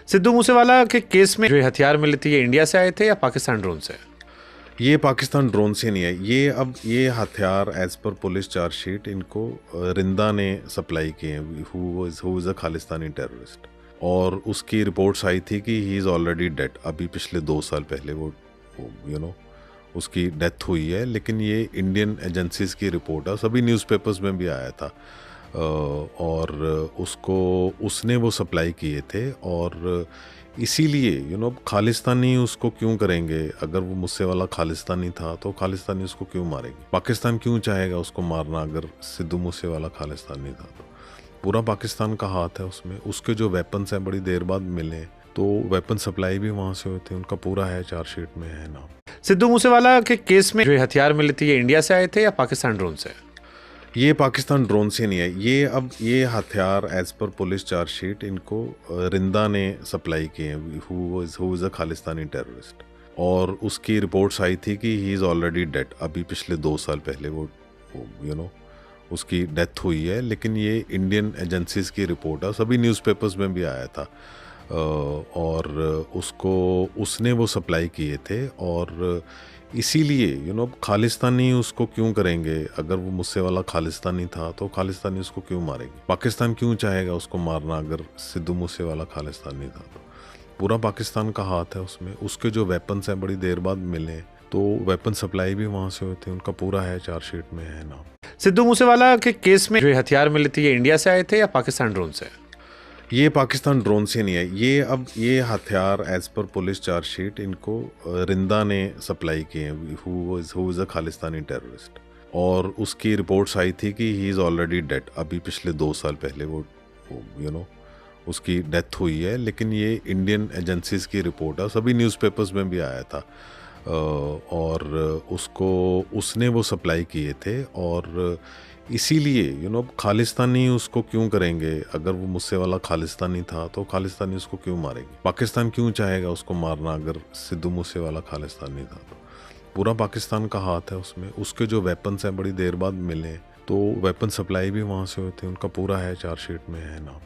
सिद्धू मूसेवाला के केस में जो हथियार मिले थे ये इंडिया से आए थे या पाकिस्तान ड्रोन से? ये पाकिस्तान ड्रोन से नहीं है। ये हथियार एज पर पुलिस चार्जशीट इनको रिंदा ने सप्लाई किए हैं, who is a Khalistani terrorist. और उसकी रिपोर्ट्स आई थी कि ही इज़ ऑलरेडी डेड। अभी पिछले 2 साल पहले वो उसकी डेथ हुई है। लेकिन ये इंडियन एजेंसीज की रिपोर्ट है, सभी न्यूज़पेपर्स में भी आया था। और उसने वो सप्लाई किए थे। और इसीलिए खालिस्तानी उसको क्यों करेंगे? अगर वो मूसेवाला खालिस्तानी था तो खालिस्तानी उसको क्यों मारेंगे? पाकिस्तान क्यों चाहेगा उसको मारना अगर सिद्धू मूसेवाला खालिस्तानी था तो? पूरा पाकिस्तान का हाथ है उसमें। उसके जो वेपन्स हैं बड़ी देर बाद मिले, तो वेपन सप्लाई भी वहाँ से होते हैं। उनका पूरा है, चार्जशीट में है नाम। सिद्धू मूसेवाला के केस में जो हथियार मिले थे ये इंडिया से आए थे या पाकिस्तान ड्रोन से? ये पाकिस्तान ड्रोन से नहीं है। ये हथियार एज पर पुलिस चार्जशीट इनको रिंदा ने सप्लाई किए हैं, who is a Khalistani terrorist. और उसकी रिपोर्ट्स आई थी कि ही इज़ ऑलरेडी डेड। अभी पिछले 2 साल पहले वो उसकी डेथ हुई है। लेकिन ये इंडियन एजेंसीज की रिपोर्ट है, सभी न्यूज़पेपर्स में भी आया था। और उसने वो सप्लाई किए थे। और इसीलिए खालिस्तानी उसको क्यों करेंगे? अगर वो मूसेवाला खालिस्तानी था तो खालिस्तानी उसको क्यों मारेंगे? पाकिस्तान क्यों चाहेगा उसको मारना अगर सिद्धू मूसेवाला खालिस्तानी था तो? पूरा पाकिस्तान का हाथ है उसमें। उसके जो वेपन्स हैं बड़ी देर बाद मिले, तो वेपन सप्लाई भी वहाँ से होते हैं। उनका पूरा है, चार्जशीट में है नाम। सिद्धू मूसेवाला के केस में जो हथियार मिले थे ये इंडिया से आए थे या पाकिस्तान ड्रोन से? ये पाकिस्तान ड्रोन से नहीं है। ये हथियार एज पर पुलिस चार्जशीट इनको रिंदा ने सप्लाई किए हैं, who is a Khalistani terrorist. और उसकी रिपोर्ट्स आई थी कि ही इज़ ऑलरेडी डेड। अभी पिछले 2 साल पहले वो उसकी डेथ हुई है। लेकिन ये इंडियन एजेंसीज की रिपोर्ट है, सभी न्यूज़पेपर्स में भी आया था। और उसने वो सप्लाई किए थे। और इसीलिए खालिस्तानी उसको क्यों करेंगे? अगर वो मूसेवाला खालिस्तानी था तो खालिस्तानी उसको क्यों मारेंगे? पाकिस्तान क्यों चाहेगा उसको मारना अगर सिद्धू मूसेवाला खालिस्तानी था तो? पूरा पाकिस्तान का हाथ है उसमें। उसके जो वेपन्स हैं बड़ी देर बाद मिले, तो वेपन सप्लाई भी वहाँ से होते हैं। उनका पूरा है, चार्जशीट में है नाम।